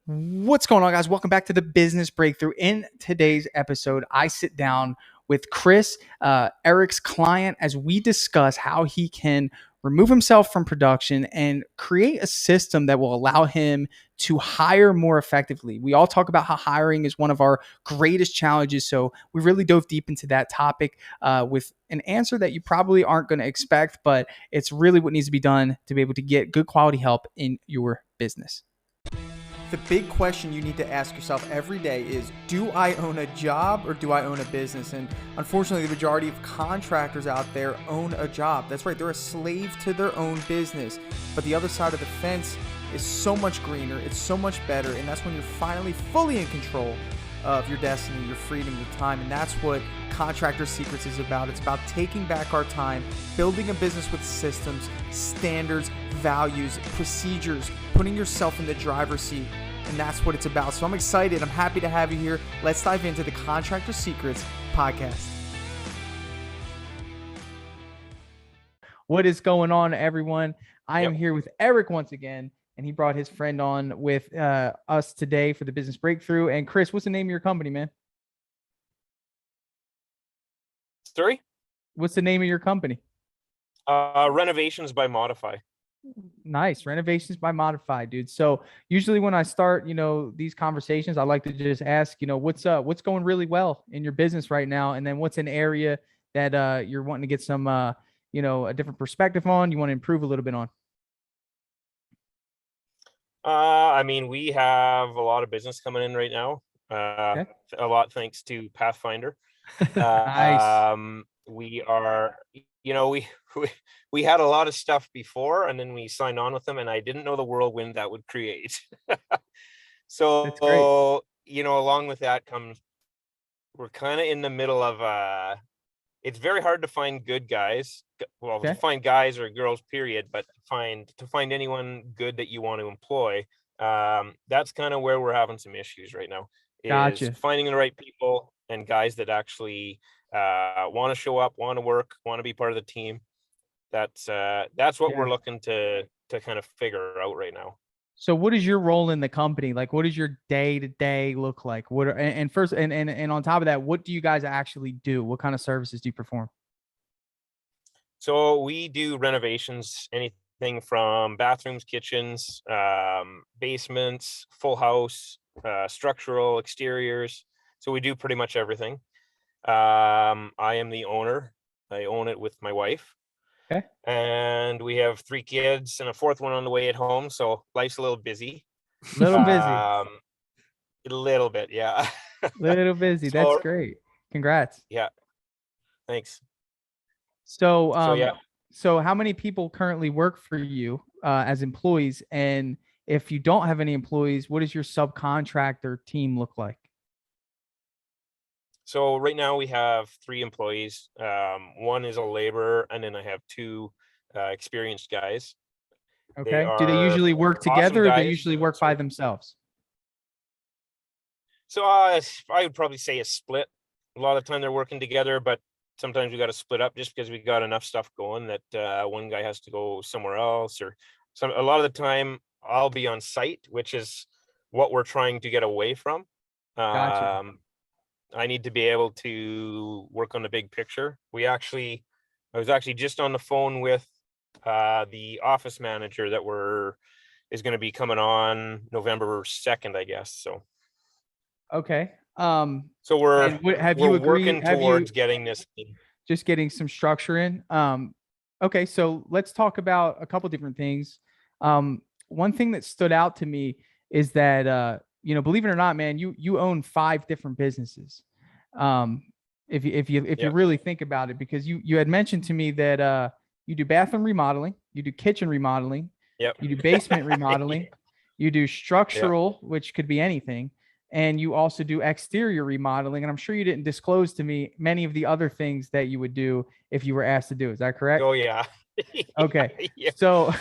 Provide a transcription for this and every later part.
What's going on, guys? Welcome back to the Business Breakthrough. In today's episode, I sit down with Chris, Eric's client, as we discuss how he can remove himself from production and create a system that will allow him to hire more effectively. We all talk about how hiring is one of our greatest challenges. So we really dove deep into that topic with an answer that you probably aren't going to expect, but it's really what needs to be done to be able to get good quality help in your business. The big question you need to ask yourself every day is, do I own a job or do I own a business? And unfortunately, the majority of contractors out there own a job. That's right, they're a slave to their own business. But the other side of the fence is so much greener, it's so much better, and that's when you're finally fully in control of your destiny, your freedom, your time. And that's what Contractor Secrets is about. It's about taking back our time, building a business with systems, standards, values, procedures, putting yourself in the driver's seat. And that's what it's about. So I'm excited. I'm happy to have you here. Let's dive into the Contractor Secrets podcast. What is going on, everyone? I am here with Eric once again, and he brought his friend on with us today for the Business Breakthrough. And Chris, what's the name of your company, man? Sorry? What's the name of your company? Renovations by Modify. Nice. Renovations by Modify, dude. So usually when I start, these conversations, I like to just ask, what's going really well in your business right now? And then what's an area that you're wanting to get some, a different perspective on, you want to improve a little bit on? We have a lot of business coming in right now. Okay. A lot thanks to Pathfinder. Nice. We are, we had a lot of stuff before, and then we signed on with them, and I didn't know the whirlwind that would create. So, That's great. Along with that comes, we're kind of in the middle of, it's very hard to find good guys. Well, Okay. to find guys or girls, period, but to find anyone good that you want to employ. That's kind of where we're having some issues right now. Gotcha. Is finding the right people and guys that actually want to show up, want to work, want to be part of the team. That's what we're looking to kind of figure out right now. So what is your role in the company? Like, what does your day to day look like? And on top of that, what do you guys actually do? What kind of services do you perform? So we do renovations, anything from bathrooms, kitchens, basements, full house, structural, exteriors. So we do pretty much everything. I am the owner. I own it with my wife. Okay. And we have 3 kids and a 4th one on the way at home. So life's a little busy. Little busy. A little bit, yeah. Little busy. That's great. Congrats. Yeah. Thanks. So how many people currently work for you as employees? And if you don't have any employees, what does your subcontractor team look like? So right now we have 3 employees. One is a laborer, and then I have 2 experienced guys. Okay. Do they usually work together, or they usually work by themselves? So I would probably say a split. A lot of the time they're working together, but sometimes we got to split up just because we got enough stuff going that one guy has to go somewhere else, or a lot of the time I'll be on site, which is what we're trying to get away from. Gotcha. I need to be able to work on the big picture. I was actually just on the phone with the office manager that is going to be coming on November 2nd, I guess. So. Okay. So we're working towards getting this. Just getting some structure in. Okay. So let's talk about a couple different things. One thing that stood out to me is that, believe it or not, man, you own 5 different businesses. If you really think about it, because you had mentioned to me that you do bathroom remodeling, you do kitchen remodeling, you do basement remodeling, you do structural, which could be anything, and you also do exterior remodeling. And I'm sure you didn't disclose to me many of the other things that you would do if you were asked to do. Is that correct? Oh yeah. Okay. Yeah. So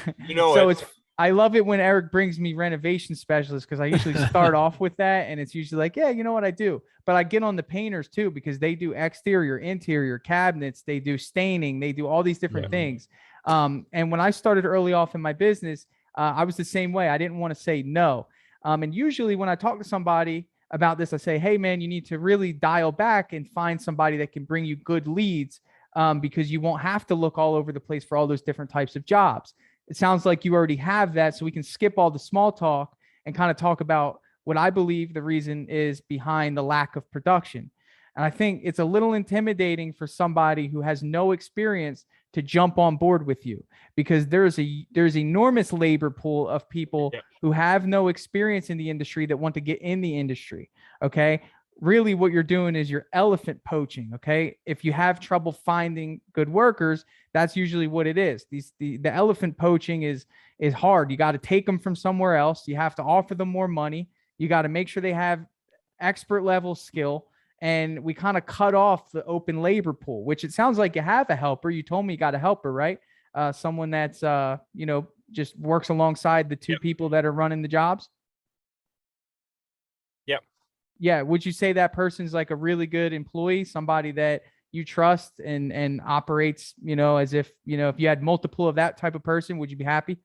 I love it when Eric brings me renovation specialists, because I usually start off with that, and it's usually like, yeah, you know what I do. But I get on the painters too, because they do exterior, interior, cabinets, they do staining, they do all these different things. And when I started early off in my business, I was the same way. I didn't want to say no. And usually when I talk to somebody about this, I say, hey, man, you need to really dial back and find somebody that can bring you good leads, because you won't have to look all over the place for all those different types of jobs. It sounds like you already have that. So we can skip all the small talk and kind of talk about what I believe the reason is behind the lack of production. And I think it's a little intimidating for somebody who has no experience to jump on board with you, because there's enormous labor pool of people Yeah. who have no experience in the industry that want to get in the industry. Okay. Really, what you're doing is you're elephant poaching. Okay. If you have trouble finding good workers, that's usually what it is. The elephant poaching is hard. You got to take them from somewhere else. You have to offer them more money. You got to make sure they have expert level skill. And we kind of cut off the open labor pool, which it sounds like you have a helper. You told me you got a helper, right? Someone that's just works alongside the two Yep. people that are running the jobs. Yep. Yeah. Would you say that person's like a really good employee, somebody that you trust and operates, as if, if you had multiple of that type of person, would you be happy?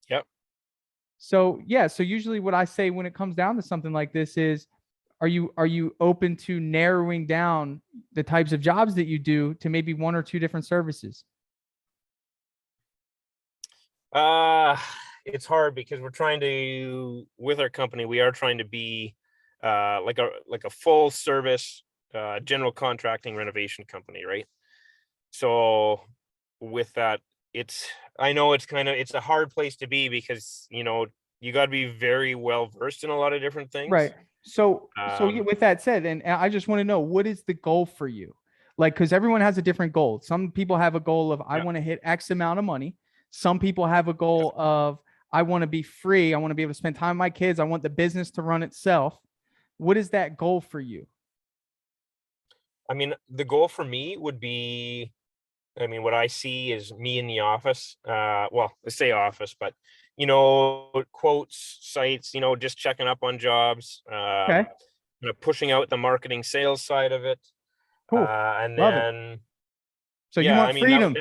Yep. So yeah, so usually what I say when it comes down to something like this is, are you open to narrowing down the types of jobs that you do to maybe one or two different services? Uh, it's hard because we're trying to, with our company, we are trying to be like a full service general contracting renovation company, right? So with that, I know it's a hard place to be because you got to be very well versed in a lot of different Right. things. So yeah, with that said, and I just want to know, what is the goal for you? Like, because everyone has a different goal. Some people have a goal of, I Yeah, want to hit X amount of money. Some people have a yeah. goal of, I want to be free. I want to be able to spend time with my kids. I want the business to run itself. What is that goal for you? I mean, the goal for me would be, I mean, what I see is me in the office. Well, let's say office, but quotes, sites, just checking up on jobs, Okay. pushing out the marketing sales side of it. Cool. And Love it. then, So you yeah, want I mean, freedom.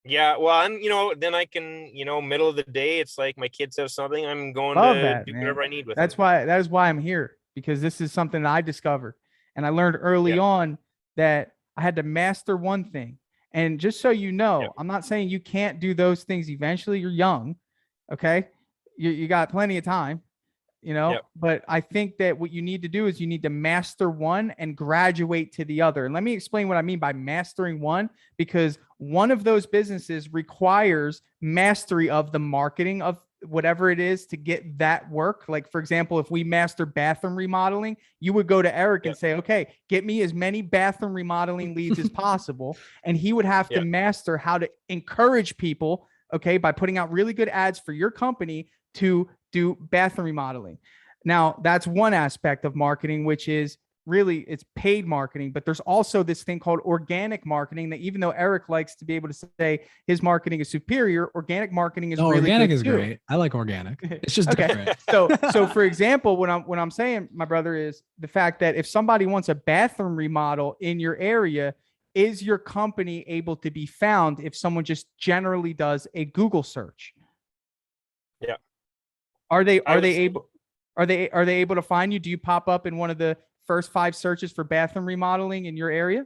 yeah, well, and then I can, middle of the day, it's like my kids have something, I'm going Love to that, do man. whatever I need with them. That is why I'm here, because this is something that I discovered. And I learned early Yeah, on that I had to master one thing. And just so you yeah, know, I'm not saying you can't do those things eventually. You're young. Okay. You got plenty of time, yeah, but I think that what you need to do is you need to master one and graduate to the other. And let me explain what I mean by mastering one, because one of those businesses requires mastery of the marketing of whatever it is to get that work. Like, for example, if we master bathroom remodeling, you would go to Eric yeah, and say, okay, get me as many bathroom remodeling leads as possible. And he would have to yeah, master how to encourage people, okay, by putting out really good ads for your company to do bathroom remodeling. Now, that's one aspect of marketing, which is really it's paid marketing, but there's also this thing called organic marketing that, even though Eric likes to be able to say his marketing is superior, organic marketing is No, really organic good is too. great. I like organic. It's just Okay. different. So for example, what I'm saying, my brother, is the fact that if somebody wants a bathroom remodel in your area, is your company able to be found if someone just generally does a Google search? yeah. Are they I are would they say, able are they able to find you? Do you pop up in one of the first five searches for bathroom remodeling in your area?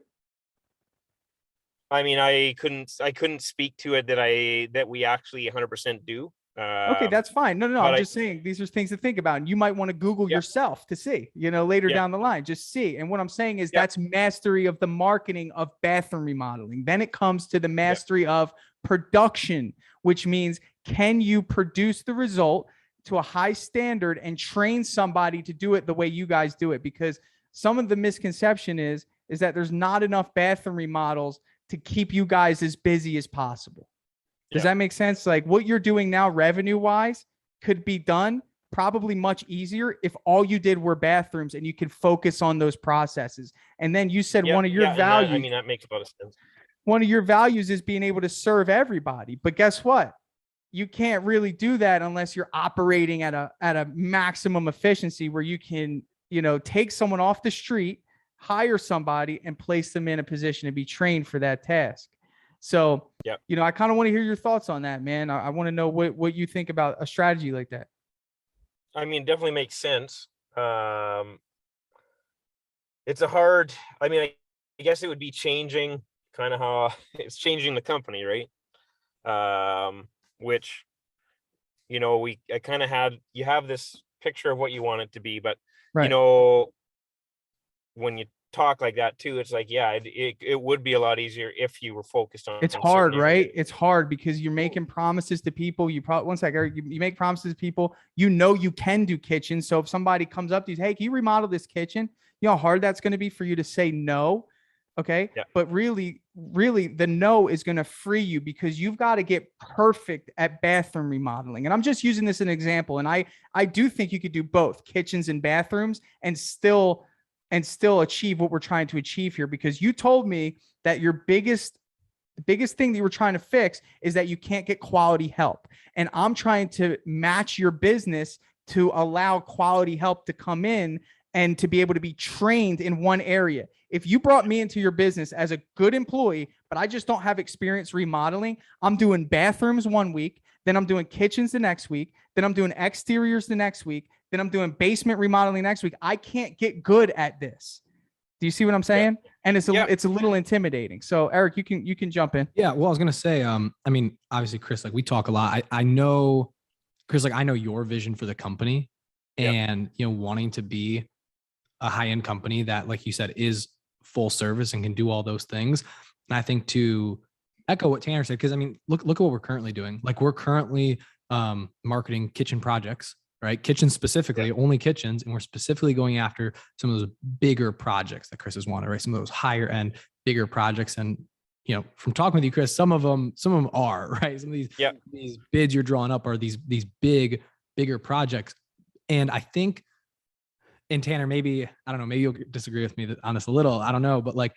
I mean, I couldn't speak to it that we actually 100% do. Okay, that's fine. No, no, no. But I'm just saying these are things to think about. And you might want to Google yeah, yourself to see, later yeah, down the line, just see. And what I'm saying is yeah, that's mastery of the marketing of bathroom remodeling. Then it comes to the yeah, mastery of production, which means, can you produce the result to a high standard and train somebody to do it the way you guys do it? Because some of the misconception is that there's not enough bathroom remodels to keep you guys as busy as possible. Does yeah, that make sense? Like, what you're doing now, revenue wise, could be done probably much easier if all you did were bathrooms and you could focus on those processes. And then you said yeah, one of your yeah. And that, I values, mean, that makes a lot of sense. one of your values is being able to serve everybody. But guess what? You can't really do that unless you're operating at a maximum efficiency where you can, take someone off the street, hire somebody, and place them in a position to be trained for that task. So, Yeah. I kind of want to hear your thoughts on that, man. I want to know what you think about a strategy like that. I mean, definitely makes sense. It's a hard, I mean, I guess it would be changing kind of how it's changing the company, right? Which, I kind of you have this picture of what you want it to be, but Right. when you talk like that too, it's like, yeah, it would be a lot easier if you were focused on It's hard, certain areas. right? It's hard because you're making promises to people. You probably, one second, Eric, you make promises to people. You can do kitchens. So if somebody comes up to you, hey, can you remodel this kitchen? You know how hard that's going to be for you to say no. Okay. Yeah. But really, really, the no is going to free you because you've got to get perfect at bathroom remodeling. And I'm just using this as an example. And I do think you could do both kitchens and bathrooms and still achieve what we're trying to achieve here, because you told me that the biggest thing that you were trying to fix is that you can't get quality help. And I'm trying to match your business to allow quality help to come in and to be able to be trained in one area. If you brought me into your business as a good employee, but I just don't have experience remodeling, I'm doing bathrooms one week, then I'm doing kitchens the next week, then I'm doing exteriors the next week, then I'm doing basement remodeling next week. I can't get good at this. Do you see what I'm saying? Yeah. And it's a little intimidating. So Eric, you can jump in. Yeah, well, I was gonna say, I mean, obviously, Chris, like we talk a lot. I know, Chris, like I know your vision for the company, and wanting to be a high end company that, like you said, is full service and can do all those things. And I think to echo what Tanner said, because I mean, look at what we're currently doing. Like we're currently marketing kitchen projects, right? Kitchens specifically, only kitchens, and we're specifically going after some of those bigger projects that Chris has wanted, right? Some of those higher end, bigger projects. And from talking with you, Chris, some of them are right. Some of these bids you're drawing up are these bigger projects. And I think, and Tanner, maybe, I don't know, maybe you'll disagree with me on this a little, I don't know, but like,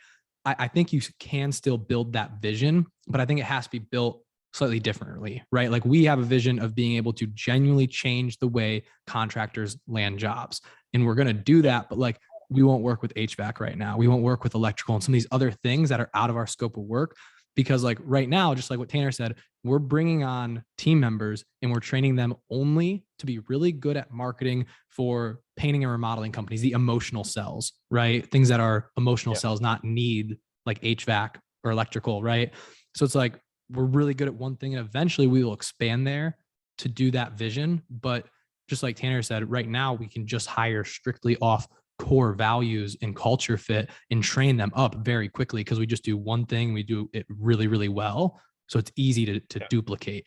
I think you can still build that vision, but I think it has to be built slightly differently, right? Like we have a vision of being able to genuinely change the way contractors land jobs. And we're going to do that, but like, we won't work with HVAC right now. We won't work with electrical and some of these other things that are out of our scope of work. Because like right now, just like what Tanner said, we're bringing on team members and we're training them only to be really good at marketing for painting and remodeling companies, the emotional cells, right? Things that are emotional cells, not need like HVAC or electrical, right? So it's like, we're really good at one thing and eventually we will expand there to do that vision. But just like Tanner said, right now we can just hire strictly off core values and culture fit and train them up very quickly because we just do one thing, we do it really, really well. So it's easy to duplicate.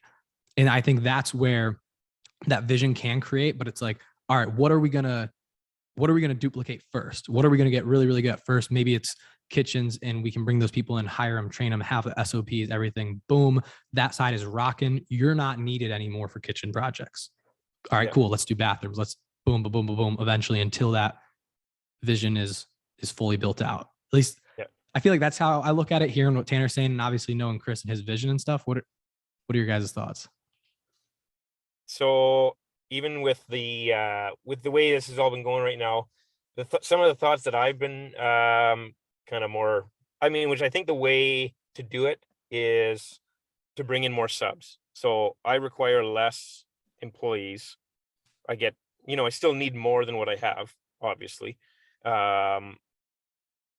And I think that's where that vision can create, but it's like, all right, what are we going to duplicate first? What are we going to get really, really good at first? Maybe it's kitchens and we can bring those people in, hire them, train them, have the SOPs, everything. Boom. That side is rocking. You're not needed anymore for kitchen projects. All right, cool. Let's do bathrooms. Let's boom, boom, boom, boom, boom. Eventually until that vision is fully built out. At least I feel like that's how I look at it, hearing what Tanner's saying and obviously knowing Chris and his vision and stuff. What are your guys' thoughts? So even with the way this has all been going right now, some of the thoughts that I've been kind of more, I mean, which I think the way to do it is to bring in more subs. So I require less employees. I get, I still need more than what I have, obviously.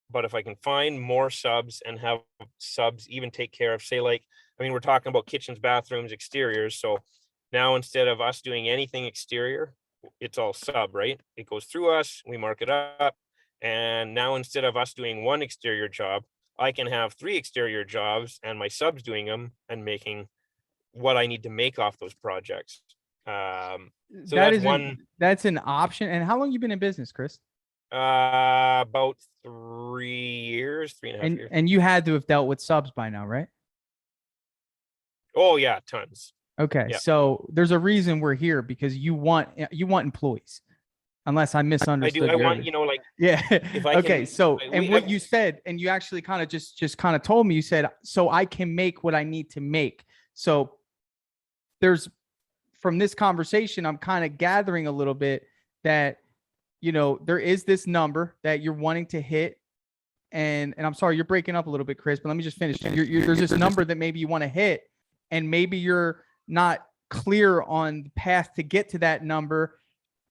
But if I can find more subs and have subs even take care of, say, like, I mean, we're talking about kitchens, bathrooms, exteriors. So now instead of us doing anything exterior, it's all sub, right? It goes through us, we mark it up. And now instead of us doing one exterior job, I can have 3 exterior jobs and my subs doing them and making what I need to make off those projects. So that's an option. And how long you been in business, Chris? About 3 years, 3.5 years. And you had to have dealt with subs by now, right? Oh yeah, tons. Okay, so there's a reason we're here, because you want employees. Unless I misunderstood. I do. I want, like, yeah. If I okay. can, so, and what you said, and you actually kind of just kind of told me, you said, so I can make what I need to make. So from this conversation, I'm kind of gathering a little bit that, there is this number that you're wanting to hit, and I'm sorry, you're breaking up a little bit, Chris, but let me just finish. There's this number that maybe you want to hit, and maybe you're not clear on the path to get to that number,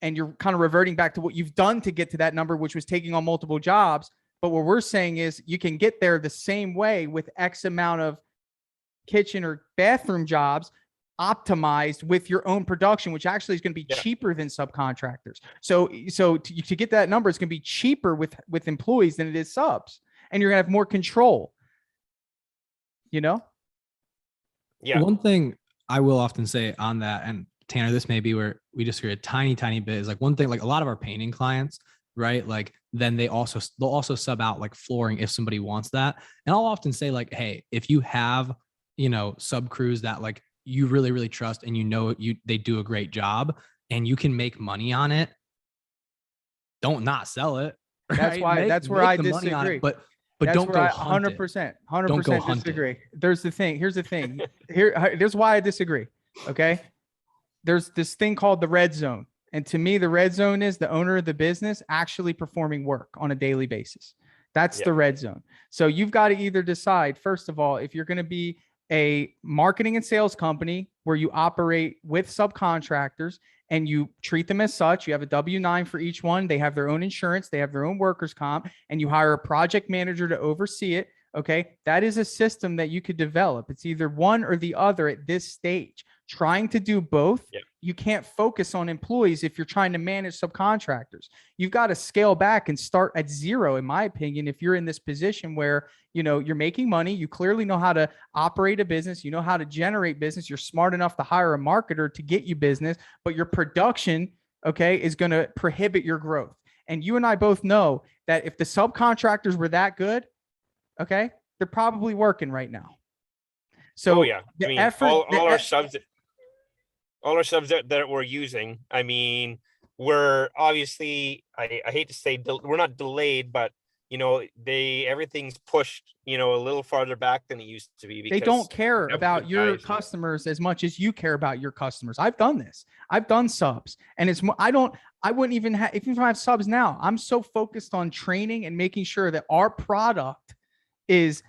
and you're kind of reverting back to what you've done to get to that number, which was taking on multiple jobs. But what we're saying is you can get there the same way with X amount of kitchen or bathroom jobs optimized with your own production, which actually is going to be cheaper than subcontractors. So to get that number, it's going to be cheaper with employees than it is subs, and you're going to have more control. Yeah. One thing I will often say on that, and Tanner, this may be where we disagree a tiny bit, is like one thing, like a lot of our painting clients, right? Like then they'll also sub out like flooring if somebody wants that. And I'll often say like, hey, if you have, sub crews that like you really trust and they do a great job and you can make money on it, don't not sell it. Right? That's where I disagree. But don't go 100% disagree. Here's the thing. Here's why I disagree. Okay. There's this thing called the red zone. And to me, the red zone is the owner of the business actually performing work on a daily basis. That's the red zone. So you've got to either decide, first of all, if you're going to be a marketing and sales company where you operate with subcontractors and you treat them as such. You have a W-9 for each one. They have their own insurance. They have their own workers' comp, and you hire a project manager to oversee it. Okay. That is a system that you could develop. It's either one or the other at this stage. Trying to do both, you can't focus on employees if you're trying to manage subcontractors. You've got to scale back and start at zero, in my opinion, if you're in this position where, you're making money, you clearly know how to operate a business, you know how to generate business, you're smart enough to hire a marketer to get you business, but your production, okay, is going to prohibit your growth. And you and I both know that if the subcontractors were that good, okay, they're probably working right now. So I mean, all our subs that we're using, I mean, we're obviously, I hate to say we're not delayed, but everything's pushed, a little farther back than it used to be. They don't care about your customers as much as you care about your customers. I've done this. I've done subs, and I wouldn't even have, if you have subs now, I'm so focused on training and making sure that our product is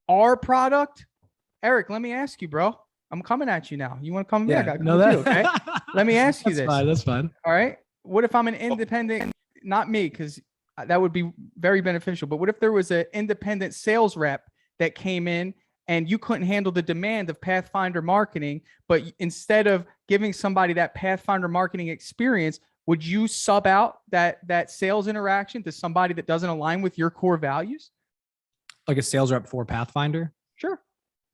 our product. Eric, let me ask you, bro. I'm coming at you now. You want to come back? Okay. Let me ask you this. That's fine. All right. What if I'm an independent, not me, because that would be very beneficial. But what if there was an independent sales rep that came in and you couldn't handle the demand of Pathfinder marketing, but instead of giving somebody that Pathfinder marketing experience, would you sub out that sales interaction to somebody that doesn't align with your core values? Like a sales rep for Pathfinder? Sure.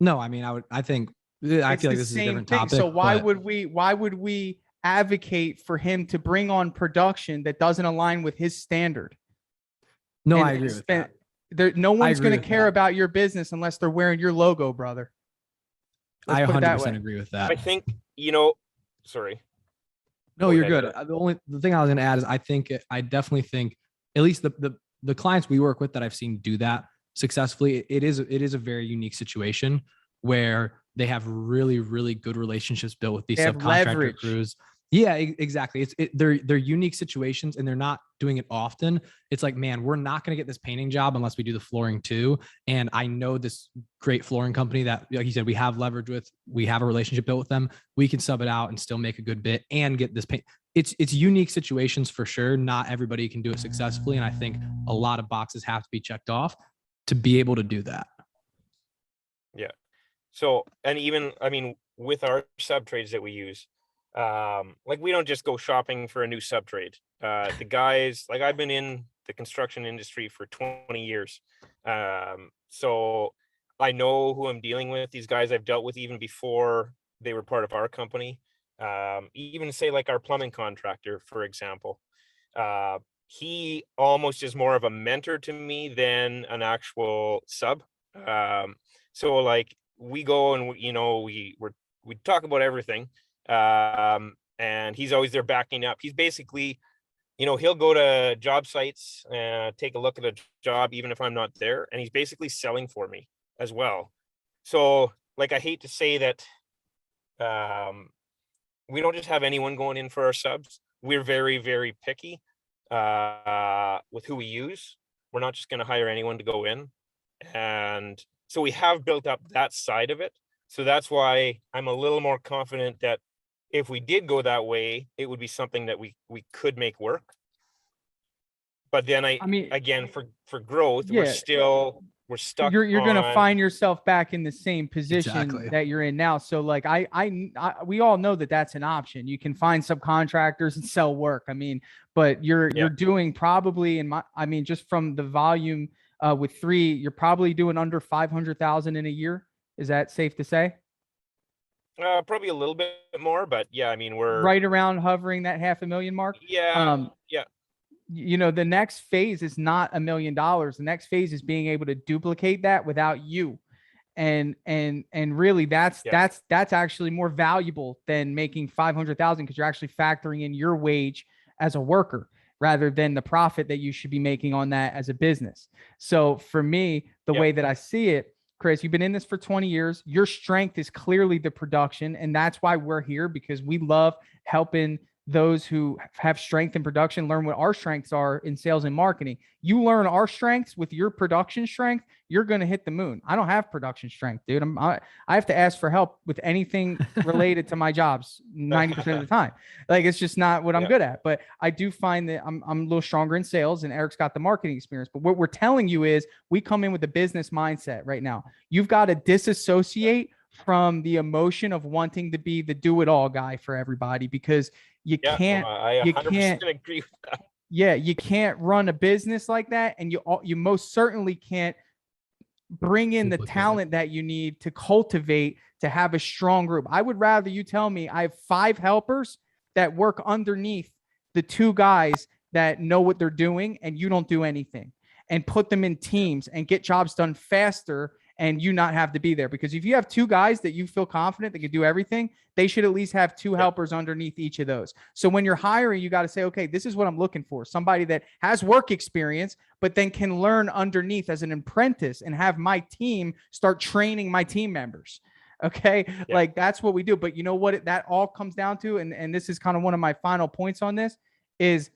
No, I mean, I feel like this is a different topic. So why would we advocate for him to bring on production that doesn't align with his standard? No, I agree with that. No one's going to care about your business unless they're wearing your logo, brother. I 100% agree with that. I think, sorry. No, you're good. The thing I was going to add is I definitely think at least the clients we work with that I've seen do that successfully, it is a very unique situation where they have really, really good relationships built with these subcontractor crews. Yeah, exactly. They're unique situations and they're not doing it often. It's like, man, we're not going to get this painting job unless we do the flooring too. And I know this great flooring company that, like you said, we have leverage with, we have a relationship built with them. We can sub it out and still make a good bit and get this paint. It's unique situations for sure. Not everybody can do it successfully. And I think a lot of boxes have to be checked off to be able to do that. Yeah. So, and even, I mean, with our sub trades that we use, like we don't just go shopping for a new sub trade. The guys, like I've been in the construction industry for 20 years. So I know who I'm dealing with. These guys I've dealt with even before they were part of our company. Even say like our plumbing contractor, for example, he almost is more of a mentor to me than an actual sub. So like we go and we talk about everything. And he's always there backing up. He's basically, he'll go to job sites and take a look at a job, even if I'm not there. And he's basically selling for me as well. So like, I hate to say that, we don't just have anyone going in for our subs. We're very, very picky, with who we use. We're not just going to hire anyone to go in. And so we have built up that side of it. So that's why I'm a little more confident that if we did go that way, it would be something that we could make work. But then I mean, again, for growth, yeah, we're stuck. You're going to find yourself back in the same position that you're in now. So like, we all know that that's an option. You can find subcontractors and sell work. I mean, but you're doing probably just from the volume with 3, you're probably doing under 500,000 in a year. Is that safe to say? Probably a little bit more, but yeah, I mean, we're right around hovering that $500,000 mark. Yeah. You know, the next phase is not $1 million. The next phase is being able to duplicate that without you. And really that's actually more valuable than making 500,000 because you're actually factoring in your wage as a worker rather than the profit that you should be making on that as a business. So for me, the way that I see it, Chris, you've been in this for 20 years. Your strength is clearly the production. And that's why we're here, because we love helping those who have strength in production learn what our strengths are in sales and marketing. You learn our strengths with your production strength, you're going to hit the moon. I don't have production strength, dude. I have to ask for help with anything related to my jobs 90% of the time. Like, it's just not what I'm good at. But I do find that I'm a little stronger in sales, and Eric's got the marketing experience. But what we're telling you is we come in with a business mindset right now. You've got to disassociate from the emotion of wanting to be the do-it-all guy for everybody, because you can't. I 100% agree with that. Yeah, you can't run a business like that, and you most certainly can't bring in the talent that you need to cultivate to have a strong group. I would rather you tell me I have 5 helpers that work underneath the 2 guys that know what they're doing, and you don't do anything, and put them in teams and get jobs done faster, and you not have to be there. Because if you have 2 guys that you feel confident that can do everything, they should at least have 2 helpers underneath each of those. So when you're hiring, you got to say, okay, this is what I'm looking for. Somebody that has work experience, but then can learn underneath as an apprentice and have my team start training my team members. Okay. Like, that's what we do. But you know what that all comes down to? And this is kind of one of my final points on this, is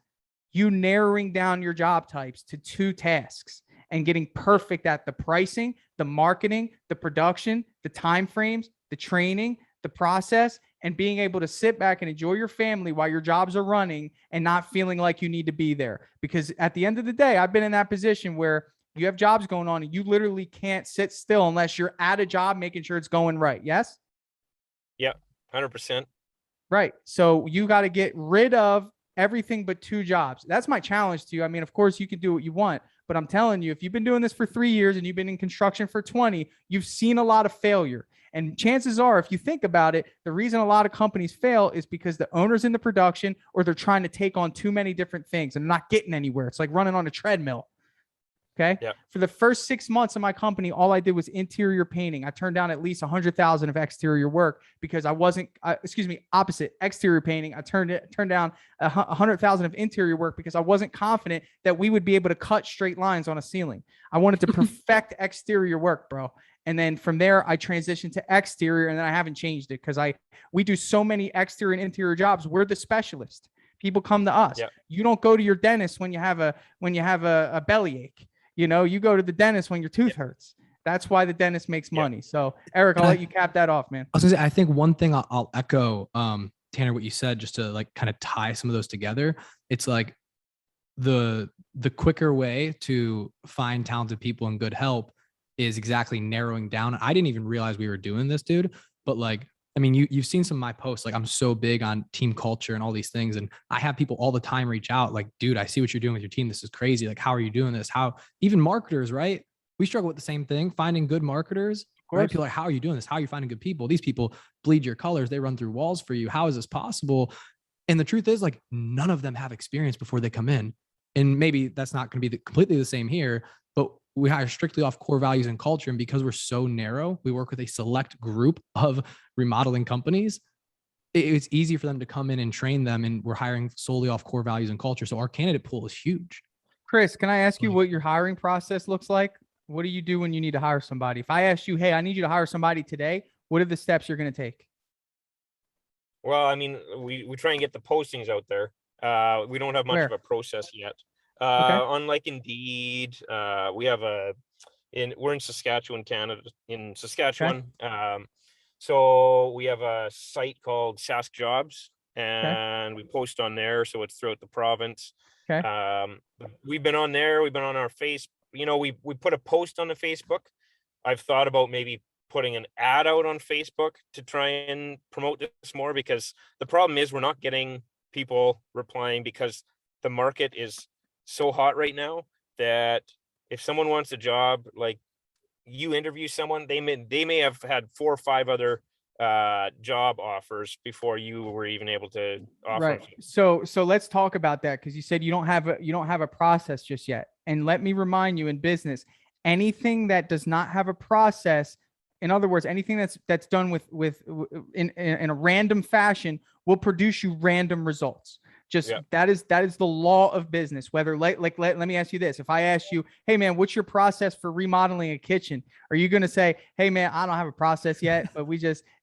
you narrowing down your job types to 2 tasks and getting perfect at the pricing, the marketing, the production, the timeframes, the training, the process, and being able to sit back and enjoy your family while your jobs are running and not feeling like you need to be there. Because at the end of the day, I've been in that position where you have jobs going on and you literally can't sit still unless you're at a job making sure it's going right. Yes? Yeah, 100%. Right. So you got to get rid of everything but 2 jobs. That's my challenge to you. I mean, of course, you can do what you want, but I'm telling you, if you've been doing this for 3 years and you've been in construction for 20, you've seen a lot of failure. And chances are, if you think about it, the reason a lot of companies fail is because the owner's in the production, or they're trying to take on too many different things and not getting anywhere. It's like running on a treadmill. Okay. Yeah. For the first 6 months of my company, all I did was interior painting. I turned down at least 100,000 of exterior work because I wasn't, opposite exterior painting. I turned down 100,000 of interior work because I wasn't confident that we would be able to cut straight lines on a ceiling. I wanted to perfect exterior work, bro. And then from there, I transitioned to exterior, and then I haven't changed it because we do so many exterior and interior jobs. We're the specialist. People come to us. Yep. You don't go to your dentist when you have a bellyache. You know, you go to the dentist when your tooth hurts. That's why the dentist makes money. So, Eric, I'll let you cap that off, man. I was gonna say, I think one thing I'll echo, Tanner, what you said, just to like kind of tie some of those together. It's like the quicker way to find talented people and good help is exactly narrowing down. I didn't even realize we were doing this, dude. But like, I mean, you've seen some of my posts. Like, I'm so big on team culture and all these things. And I have people all the time reach out like, dude, I see what you're doing with your team. This is crazy. Like, how are you doing this? How, even marketers, right? We struggle with the same thing, finding good marketers, right? People are like, how are you doing this? How are you finding good people? These people bleed your colors. They run through walls for you. How is this possible? And the truth is, like, none of them have experience before they come in. And maybe that's not going to be completely the same here, but we hire strictly off core values and culture. And because we're so narrow, we work with a select group of remodeling companies. It's easy for them to come in and train them. And we're hiring solely off core values and culture. So our candidate pool is huge. Chris, can I ask you what your hiring process looks like? What do you do when you need to hire somebody? If I asked you, hey, I need you to hire somebody today, what are the steps you're going to take? Well, I mean, we try and get the postings out there. We don't have much of a process yet. Okay. On like Indeed, we have we're in Saskatchewan, Canada, in Okay. Saskatchewan. So we have a site called Sask Jobs, Okay. and we post on there. So it's throughout the province. Okay. We've been on there. We've been on our face. We put a post on the Facebook. I've thought about maybe putting an ad out on Facebook to try and promote this more, because the problem is we're not getting people replying, because the market is so hot right now that if someone wants a job, like, you interview someone, they may have had 4 or 5 other job offers before you were even able to offer Right. them. So let's talk about that, because you said you don't have a process just yet. And let me remind you, in business, anything that does not have a process, in other words, anything that's done in a random fashion, will produce you random results. Just Yeah. that is the law of business. Whether let me ask you this: if I ask you, hey man, what's your process for remodeling a kitchen? Are you going to say, hey man, I don't have a process yet, but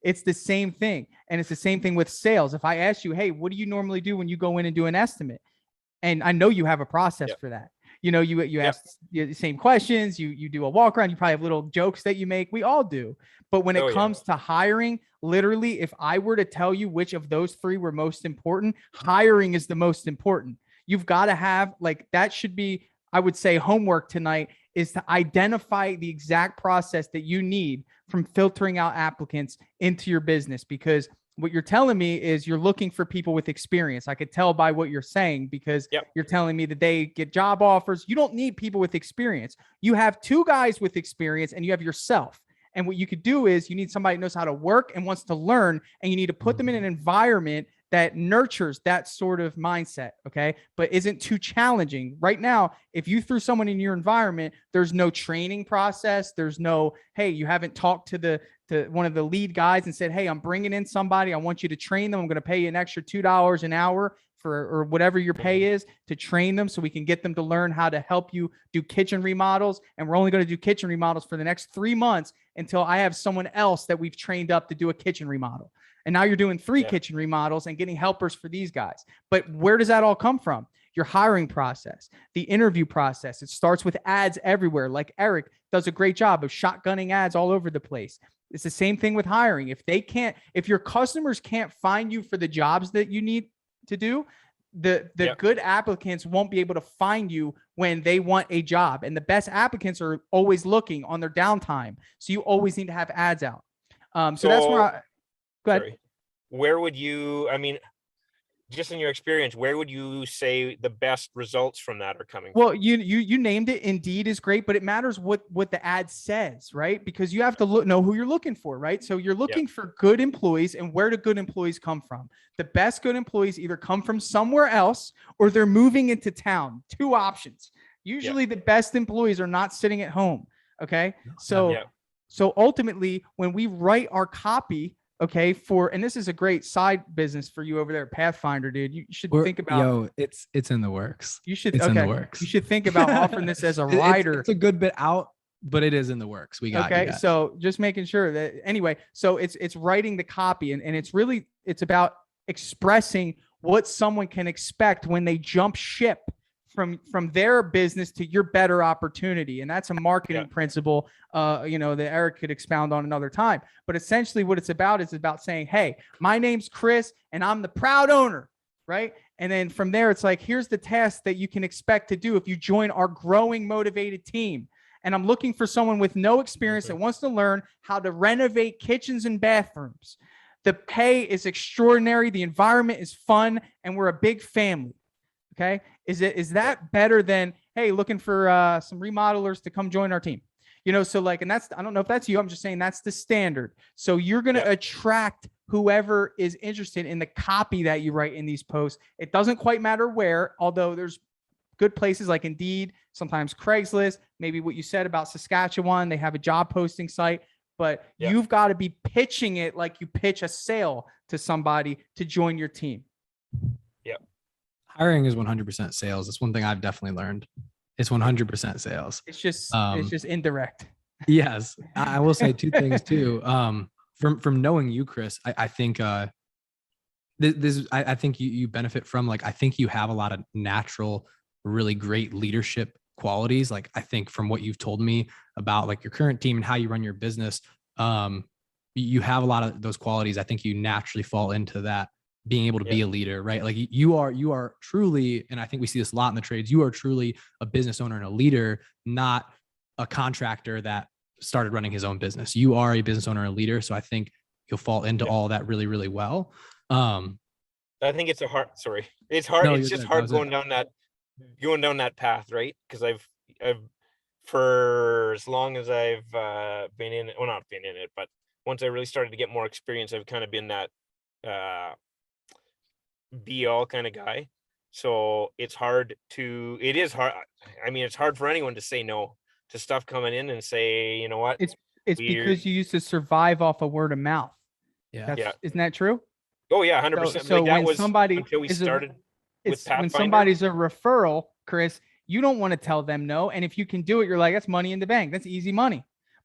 it's the same thing. And it's the same thing with sales. If I ask you, hey, what do you normally do when you go in and do an estimate? And I know you have a process Yeah. for that. You Yeah. ask the same questions, you do a walk around, you probably have little jokes that you make. We all do. But when it Oh, yeah. comes to hiring, literally, if I were to tell you which of those 3 were most important, hiring is the most important. You've got to have, like, that should be, I would say, homework tonight, is to identify the exact process that you need from filtering out applicants into your business. Because what you're telling me is you're looking for people with experience. I could tell by what you're saying, because Yep. you're telling me that they get job offers. You don't need people with experience. You have 2 guys with experience, and you have yourself. And what you could do is you need somebody who knows how to work and wants to learn, and you need to put them in an environment that nurtures that sort of mindset, okay, but isn't too challenging. Right now, if you threw someone in your environment, there's no training process. There's no, hey, you haven't talked to one of the lead guys and said, hey, I'm bringing in somebody. I want you to train them. I'm going to pay you an extra $2 an hour or whatever your pay is, to train them so we can get them to learn how to help you do kitchen remodels. And we're only going to do kitchen remodels for the next 3 months until I have someone else that we've trained up to do a kitchen remodel. And now you're doing 3 kitchen remodels and getting helpers for these guys. But where does that all come from? Your hiring process, the interview process. It starts with ads everywhere. Like Eric does a great job of shotgunning ads all over the place. It's the same thing with hiring. If your customers can't find you for the jobs that you need to do, the good applicants won't be able to find you when they want a job. And the best applicants are always looking on their downtime. So you always need to have ads out. So that's where go ahead. Sorry. Where would you, just in your experience, where would you say the best results from that are coming Well, from? you named it. Indeed is great, but it matters what the ad says, right? Because you have to know who you're looking for, right? So you're looking for good employees, and where do good employees come from? The best good employees either come from somewhere else or they're moving into town. 2 options. Usually the best employees are not sitting at home. Okay. So ultimately, when we write our copy, okay, and this is a great side business for you over there, Pathfinder, dude. You should think about. It's in the works. It's in the works. You should think about offering this as a writer. It's a good bit out, but it is in the works. We got okay. So just making sure that, anyway, so it's writing the copy, and it's about expressing what someone can expect when they jump ship from their business to your better opportunity. And that's a marketing principle, that Eric could expound on another time. But essentially what it's about is about saying, hey, my name's Chris and I'm the proud owner, right? And then from there, it's like, here's the task that you can expect to do if you join our growing, motivated team. And I'm looking for someone with no experience that wants to learn how to renovate kitchens and bathrooms. The pay is extraordinary. The environment is fun. And we're a big family. Okay. Is that better than, hey, looking for some remodelers to come join our team? So like, and I don't know if that's you. I'm just saying that's the standard. So you're going to attract whoever is interested in the copy that you write in these posts. It doesn't quite matter where, although there's good places like Indeed, sometimes Craigslist, maybe what you said about Saskatchewan, they have a job posting site, but you've got to be pitching it like you pitch a sale to somebody to join your team. Hiring is 100% sales. That's one thing I've definitely learned. It's 100% sales. It's just indirect. Yes. I will say 2 things too. From knowing you, Chris, I think I think you benefit from, like, I think you have a lot of natural really great leadership qualities. Like, I think from what you've told me about like your current team and how you run your business, you have a lot of those qualities. I think you naturally fall into that, being able to be a leader, right? Like you are truly, and I think we see this a lot in the trades, you are truly a business owner and a leader, not a contractor that started running his own business. You are a business owner and a leader. So I think you'll fall into all that really, really well. I think it's it's hard. No, it's just hard going down that path, right? Because I've for as long as I've been in it, well, not been in it, but once I really started to get more experience, I've kind of been that be all kind of guy. So it is hard. I mean, it's hard for anyone to say no to stuff coming in and say, you know what? It's because you used to survive off of word of mouth. Yeah. Isn't that true? Oh yeah, 100%. So Like that when was somebody until we started with when Pathfinder. somebody's a referral, Chris, you don't want to tell them no. And if you can do it, you're like, that's money in the bank. That's easy money.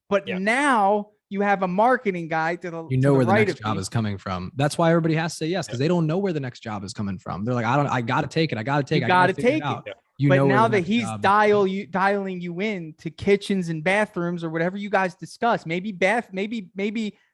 But now you have a marketing guy to the where the right next job is coming from. That's why everybody has to say yes, because they don't know where the next job is coming from. They're like, I got to take it. I got to take it. You got to take it. But now that he's dialing you in to kitchens and bathrooms or whatever you guys discuss, maybe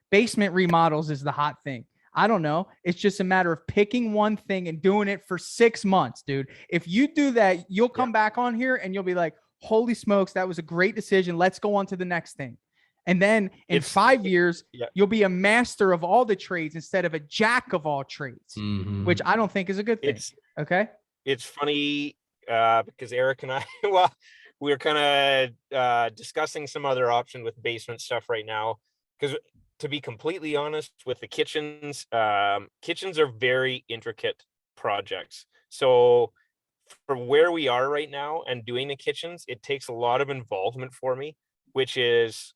basement remodels is the hot thing. I don't know. It's just a matter of picking one thing and doing it for 6 months, dude. If you do that, you'll come back on here and you'll be like, holy smokes, that was a great decision. Let's go on to the next thing. And then in 5 years, you'll be a master of all the trades instead of a jack of all trades, which I don't think is a good thing. Okay. It's funny because Eric and I, well, we're kind of discussing some other option with basement stuff right now. Because to be completely honest with the kitchens are very intricate projects. So for where we are right now and doing the kitchens, it takes a lot of involvement for me, which is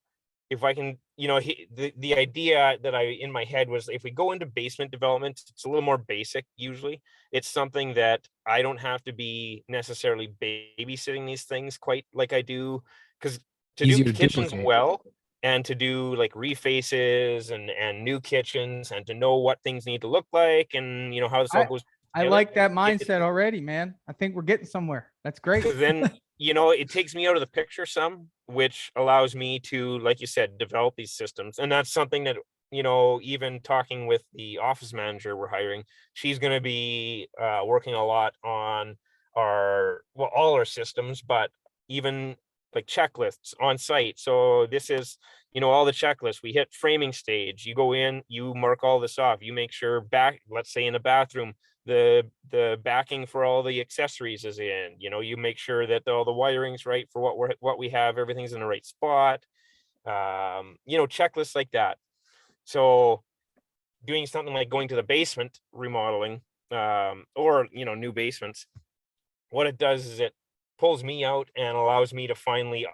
if I can, the idea that in my head was if we go into basement development, it's a little more basic. Usually it's something that I don't have to be necessarily babysitting these things quite like I do, because to do kitchens well and to do like refaces and new kitchens and to know what things need to look like and how this all goes together. I like that mindset already, man. I think we're getting somewhere. That's great. Then it takes me out of the picture some, which allows me to, like you said, develop these systems. And that's something that even talking with the office manager we're hiring, she's going to be working a lot on all our systems, but even like checklists on site. So this is, all the checklists. We hit framing stage. You go in, you mark all this off. You make sure let's say in a bathroom, the backing for all the accessories is in. You make sure that all the wiring's right for what we have. Everything's in the right spot. Checklists like that. So doing something like going to the basement remodeling, or new basements, what it does is it pulls me out and allows me to finally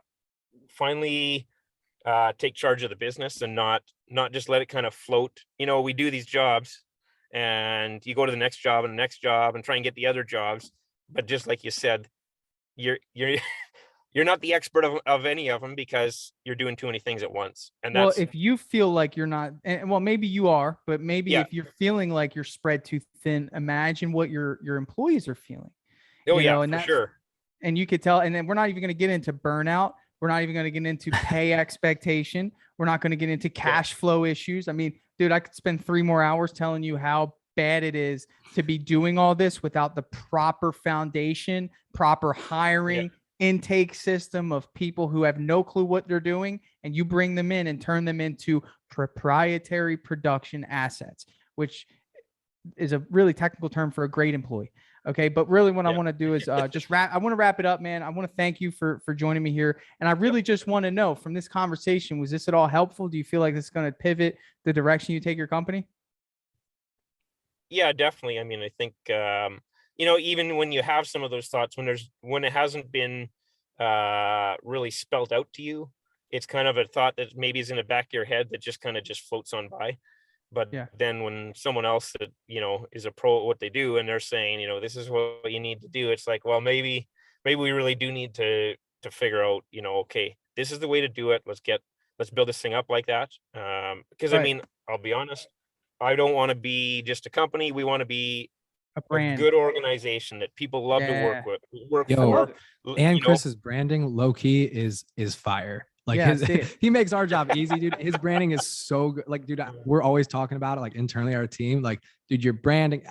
take charge of the business and not just let it kind of float. We do these jobs and you go to the next job and the next job and try and get the other jobs, but just like you said, you're not the expert of any of them because you're doing too many things at once. And that's, if you feel like you're not, well, maybe you are, but maybe if you're feeling like you're spread too thin, imagine what your employees are feeling. For sure. And you could tell, and then we're not even going to get into burnout. We're not even going to get into pay expectation. We're not going to get into cash flow issues. I mean, dude, I could spend 3 more hours telling you how bad it is to be doing all this without the proper foundation, proper hiring, intake system of people who have no clue what they're doing. And you bring them in and turn them into proprietary production assets, which is a really technical term for a great employee. Okay. But really what I want to do is I want to wrap it up, man. I want to thank you for joining me here. And I really just want to know from this conversation, was this at all helpful? Do you feel like this is going to pivot the direction you take your company? Yeah, definitely. I mean, I think, even when you have some of those thoughts, when it hasn't been really spelled out to you, it's kind of a thought that maybe is in the back of your head that just kind of just floats on by. But then when someone else that, is a pro at what they do and they're saying, this is what you need to do, it's like, well, maybe we really do need to figure out, okay, this is the way to do it. Let's build this thing up like that. Because I mean, I'll be honest, I don't want to be just a company. We want to be A a brand. good organization that people love to Yeah. work Yo, for. And you know, Chris's branding, low key, is fire. Like Yeah, I his, see it. he makes our job easy, dude. His branding is so good. Like, dude, we're always talking about it, like internally our team. Like, dude, your branding,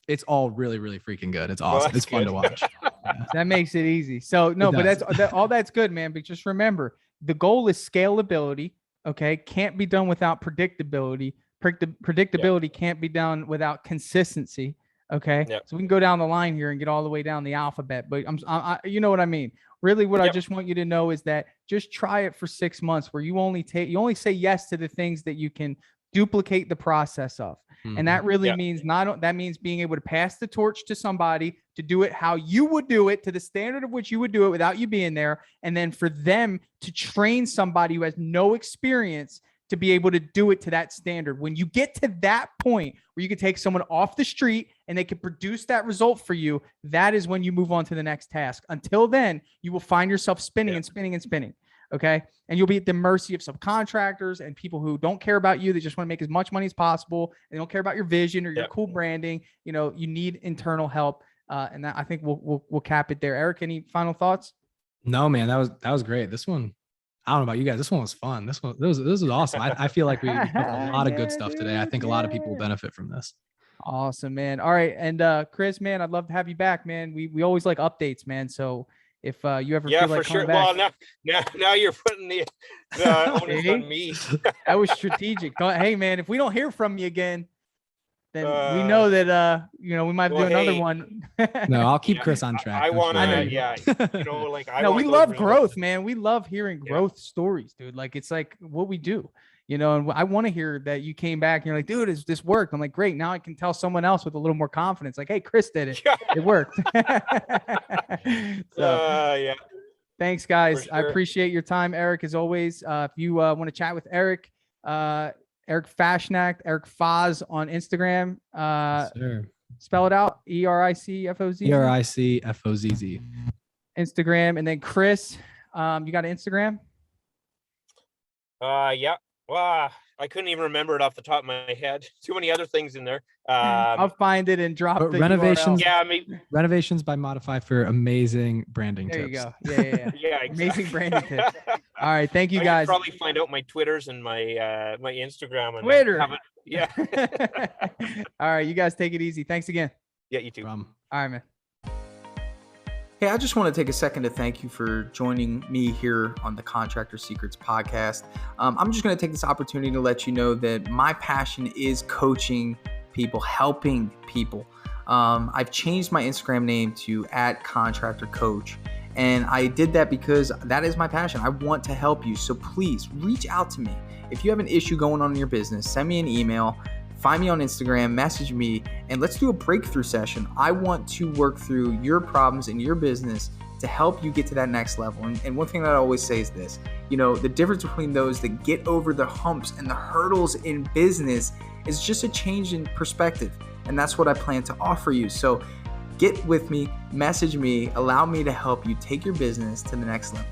it's all really, really freaking good. It's well, awesome. that's It's fun good. to watch. Yeah. That makes it easy. So no, It but does. all that's good, man. But just remember, the goal is scalability. Okay, can't be done without predictability. Predictability can't be done without consistency. Okay, Yep. so we can go down the line here and get all the way down the alphabet. But you know what I mean. Really, what I Yep. just want you to know is that just try it for 6 months, where you only say yes to the things that you can duplicate the process of. And that really Yeah. means that means being able to pass the torch to somebody to do it how you would do it, to the standard of which you would do it without you being there. And then for them to train somebody who has no experience to be able to do it to that standard. When you get to that point where you can take someone off the street and they can produce that result for you, that is when you move on to the next task. Until then, you will find yourself spinning and spinning and spinning. Okay. And you'll be at the mercy of subcontractors and people who don't care about you. They just want to make as much money as possible. They don't care about your vision or your cool branding. You know, you need internal help. And that, I think we'll cap it there. Eric, any final thoughts? No, man, that was great. This one, I don't know about you guys. This one was fun. This was awesome. I feel like we covered a lot of good stuff today. I think a lot of people will benefit from this. Awesome, man. All right. And Chris, man, I'd love to have you back, man. We always like updates, man. So if you ever feel like for sure. coming back, Well, now you're putting the onus on me. That was strategic. Hey, man, if we don't hear from you again, then we know that we might have to do another one. No, I'll keep Chris on track. I want to, no, we love growth, man. We love hearing growth stories, dude. Like, it's like what we do, and I want to hear that you came back and you're like, dude, is this worked? I'm like, great. Now I can tell someone else with a little more confidence. Like, hey, Chris did it. It worked. Yeah. Thanks, guys. Sure. I appreciate your time, Eric, as always. If you want to chat with Eric, Eric Fashnacht, Eric Foz on Instagram. Sure. Spell it out. ERICFOZ. ERICFOZZ. Instagram. And then Chris, you got an Instagram? Yeah. Well, I couldn't even remember it off the top of my head. Too many other things in there. I'll find it and drop the Renovations. URL. Yeah, I mean, Renovations by Modify for amazing branding there tips. You go. Yeah. Yeah, exactly. Amazing branding tips. All right, thank you, guys. Probably find out my Twitters and my my Instagram and Twitter. Yeah. All right, you guys take it easy. Thanks again. Yeah, you too. All right, man. Hey, I just want to take a second to thank you for joining me here on the Contractor Secrets podcast. I'm just going to take this opportunity to let you know that my passion is coaching people, helping people. I've changed my Instagram name to @contractorcoach. And I did that because that is my passion. I want to help you. So please reach out to me. If you have an issue going on in your business, send me an email, find me on Instagram, message me, and let's do a breakthrough session. I want to work through your problems in your business to help you get to that next level. And one thing that I always say is this, the difference between those that get over the humps and the hurdles in business is just a change in perspective. And that's what I plan to offer you. So get with me, message me, allow me to help you take your business to the next level.